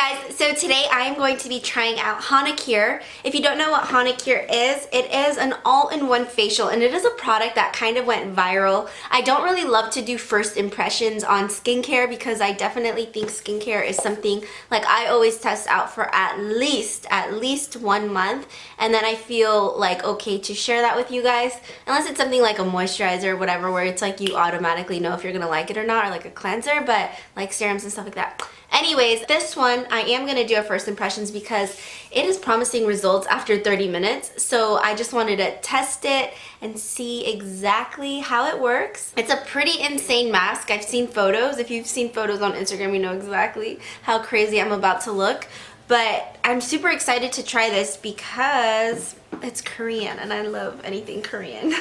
guys, so today I am going to be trying out Hanacure. If you don't know what Hanacure is, it is an all-in-one facial and it is a product that kind of went viral. I don't really love to do first impressions on skincare because I definitely think skincare is something like I always test out for at least 1 month, and then I feel like okay to share that with you guys, unless it's something like a moisturizer or whatever where it's like you automatically know if you're gonna like it or not, or like a cleanser, but like serums and stuff like that. Anyways, this one I am going to do a first impressions because it is promising results after 30 minutes. So I just wanted to test it and see exactly how it works. It's a pretty insane mask. I've seen photos. If you've seen photos on Instagram, you know exactly how crazy I'm about to look. But I'm super excited to try this because it's Korean and I love anything Korean.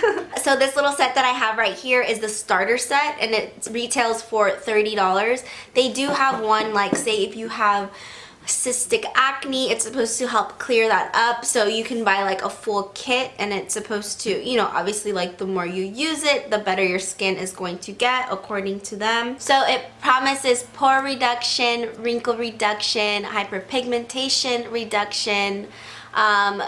So this little set that I have right here is the starter set and it retails for $30. They do have one, like say if you have cystic acne, it's supposed to help clear that up, so you can buy like a full kit and it's supposed to, you know, obviously like the more you use it, the better your skin is going to get according to them. So it promises pore reduction, wrinkle reduction, hyperpigmentation reduction,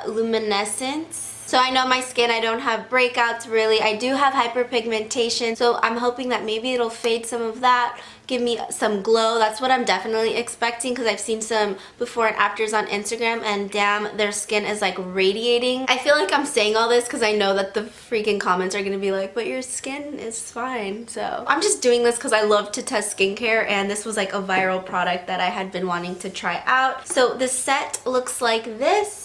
luminescence. So I know my skin, I don't have breakouts really. I do have hyperpigmentation, so I'm hoping that maybe it'll fade some of that, give me some glow. That's what I'm definitely expecting because I've seen some before and afters on Instagram and damn, their skin is like radiating. I feel like I'm saying all this because I know that the freaking comments are gonna be like, but your skin is fine. So I'm just doing this because I love to test skincare and this was like a viral product that I had been wanting to try out. So the set looks like this.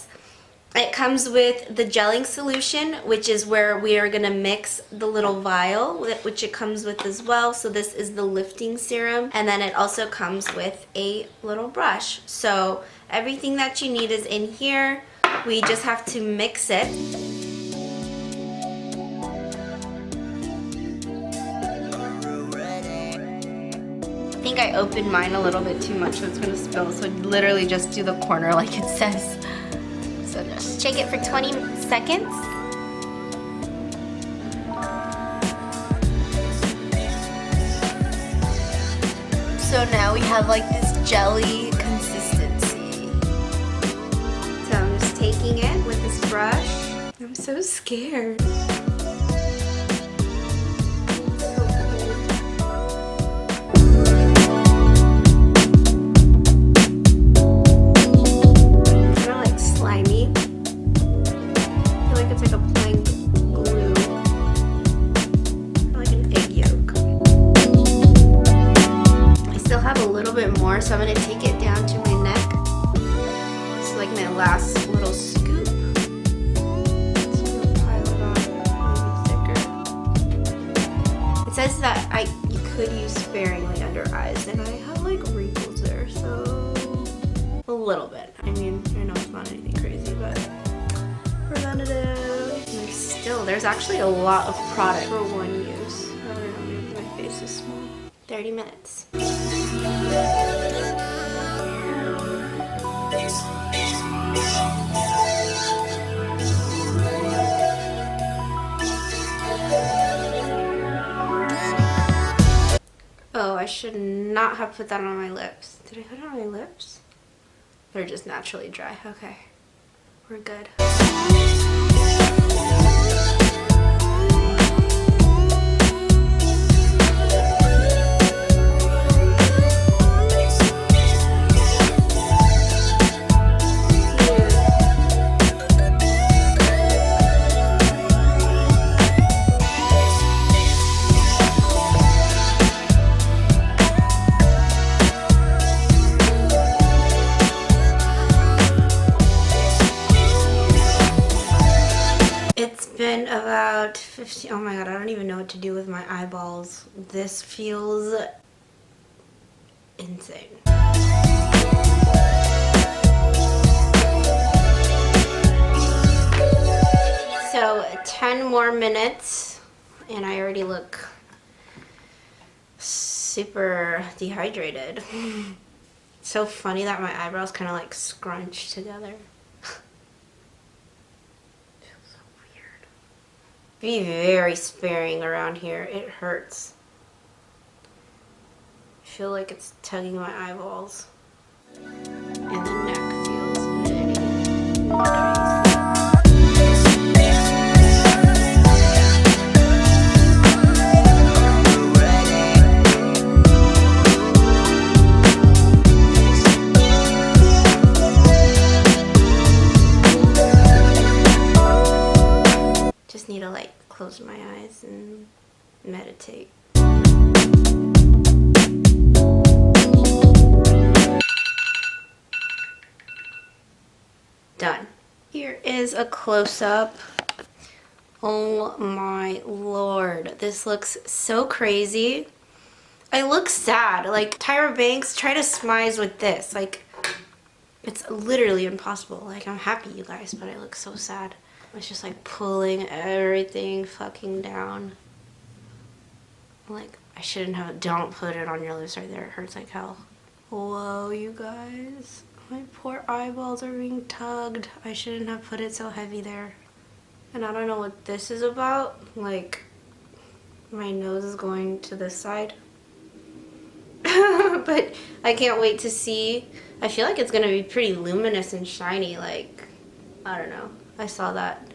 It comes with the gelling solution, which is where we are going to mix the little vial, which it comes with as well. So this is the lifting serum. And then it also comes with a little brush. So everything that you need is in here. We just have to mix it. I think I opened mine a little bit too much, so it's going to spill. So literally just do the corner like it says. So just shake it for 20 seconds. So now we have like this jelly consistency. So I'm just taking it with this brush. I'm so scared. So I'm going to take it down to my neck. It's like my last little scoop. So I'm going to pile it on, maybe thicker. It says that you could use sparingly under eyes, and I have like wrinkles there, so a little bit. I mean, I know it's not anything crazy, but preventative. And there's actually a lot of product for one use. I don't know, maybe my face is small. 30 minutes. Oh, I should not have put that on my lips. Did I put it on my lips? They're just naturally dry. Okay, we're good. Been about 15. Oh my god, I don't even know what to do with my eyeballs. This feels insane. So 10 more minutes and I already look super dehydrated. It's so funny that my eyebrows kind of like scrunch together. Be very sparing around here. It hurts. I feel like it's tugging my eyeballs. close my eyes and meditate. Done. Here is a close-up. Oh my lord, this looks so crazy. I look sad. Like, Tyra Banks, try to smize with this. Like, it's literally impossible. Like, I'm happy, you guys, but I look so sad. It's just like pulling everything fucking down. Like, I shouldn't have. Don't put it on your lips right there. It hurts like hell. Whoa, you guys. My poor eyeballs are being tugged. I shouldn't have put it so heavy there. And I don't know what this is about. Like, my nose is going to this side. But I can't wait to see. I feel like it's gonna be pretty luminous and shiny. Like, I don't know. I saw that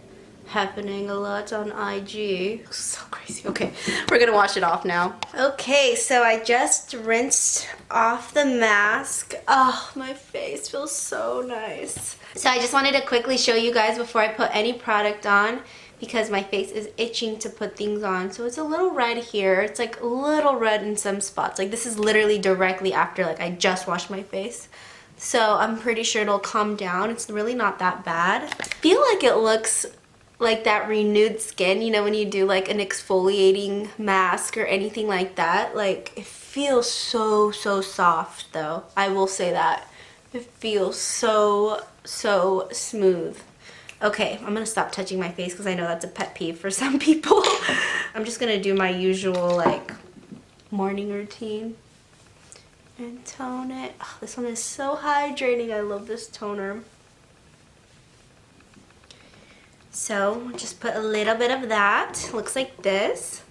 happening a lot on IG. So crazy. Okay, we're gonna wash it off now. Okay, so I just rinsed off the mask. Oh, my face feels so nice. So I just wanted to quickly show you guys before I put any product on, because my face is itching to put things on. So it's a little red here. It's like a little red in some spots. Like, this is literally directly after, like, I just washed my face. So I'm pretty sure it'll calm down. It's really not that bad. I feel like it looks like that renewed skin, you know, when you do like an exfoliating mask or anything like that. Like, it feels so soft though. I will say that. It feels so smooth. Okay, I'm gonna stop touching my face because I know that's a pet peeve for some people. I'm just gonna do my usual like morning routine and tone it. Oh, this one is so hydrating. I love this toner. So just put a little bit of that. Looks like this.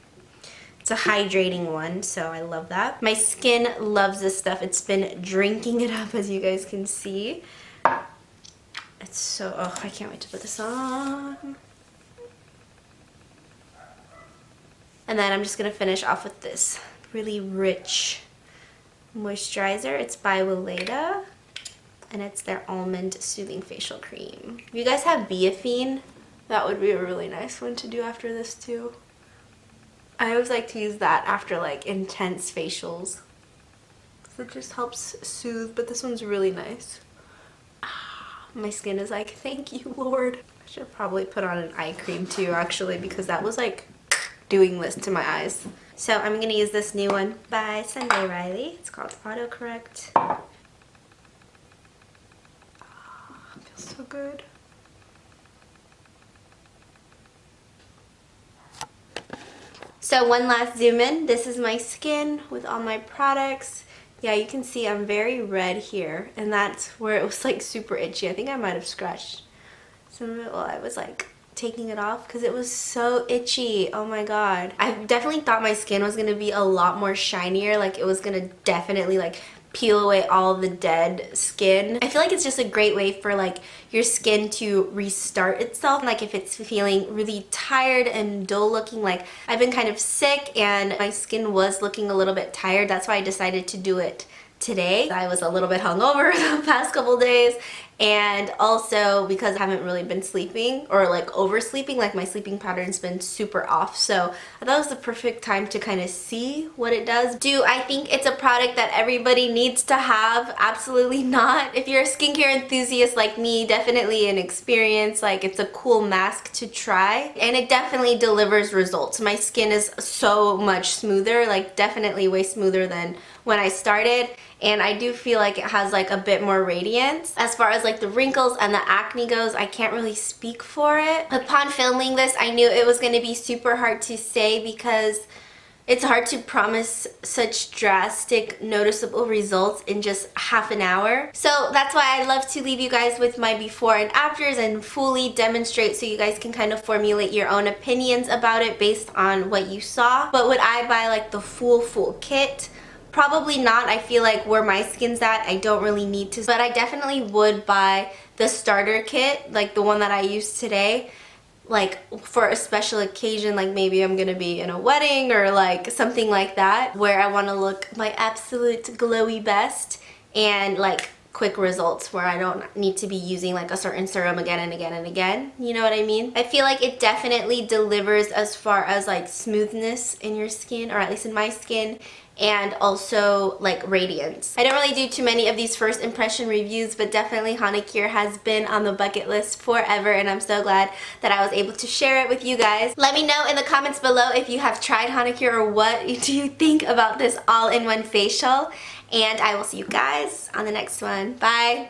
It's a hydrating one, so I love that. My skin loves this stuff. It's been drinking it up, as you guys can see. It's so, oh, I can't wait to put this on. And then I'm just gonna finish off with this really rich moisturizer. It's by Weleda, and it's their Almond Soothing Facial Cream. If you guys have Biafine, that would be a really nice one to do after this too. I always like to use that after like intense facials. It just helps soothe, but this one's really nice. My skin is like, thank you, Lord. I should probably put on an eye cream too, actually, because that was like doing this to my eyes. So I'm gonna use this new one by Sunday Riley. It's called Autocorrect. Oh, it feels so good. So one last zoom in. This is my skin with all my products. Yeah, you can see I'm very red here, and that's where it was like super itchy. I think I might have scratched some of it while I was like taking it off because it was so itchy. Oh my god. I definitely thought my skin was gonna be a lot more shinier, like it was gonna definitely like peel away all the dead skin. I feel like it's just a great way for like your skin to restart itself. Like if it's feeling really tired and dull looking, like I've been kind of sick and my skin was looking a little bit tired. That's why I decided to do it today. I was a little bit hungover the past couple days, and also because I haven't really been sleeping or like oversleeping, like my sleeping pattern's been super off. So I thought it was the perfect time to kind of see what it does. Do I think it's a product that everybody needs to have? Absolutely not. If you're a skincare enthusiast like me, definitely an experience. Like, it's a cool mask to try, and it definitely delivers results. My skin is so much smoother, like definitely way smoother than when I started, and I do feel like it has like a bit more radiance. As far as like the wrinkles and the acne goes, I can't really speak for it. Upon filming this, I knew it was going to be super hard to say because it's hard to promise such drastic, noticeable results in just half an hour. So that's why I love to leave you guys with my before and afters and fully demonstrate so you guys can kind of formulate your own opinions about it based on what you saw. But would I buy like the full kit? Probably not. I feel like where my skin's at, I don't really need to. But I definitely would buy the starter kit, like the one that I used today, like for a special occasion, like maybe I'm gonna be in a wedding or like something like that, where I want to look my absolute glowy best and like quick results where I don't need to be using like a certain serum again and again and again. You know what I mean? I feel like it definitely delivers as far as like smoothness in your skin, or at least in my skin, and also like radiance. I don't really do too many of these first impression reviews, but definitely Hanacure has been on the bucket list forever, and I'm so glad that I was able to share it with you guys. Let me know in the comments below if you have tried Hanacure or what do you think about this all-in-one facial, and I will see you guys on the next one. Bye!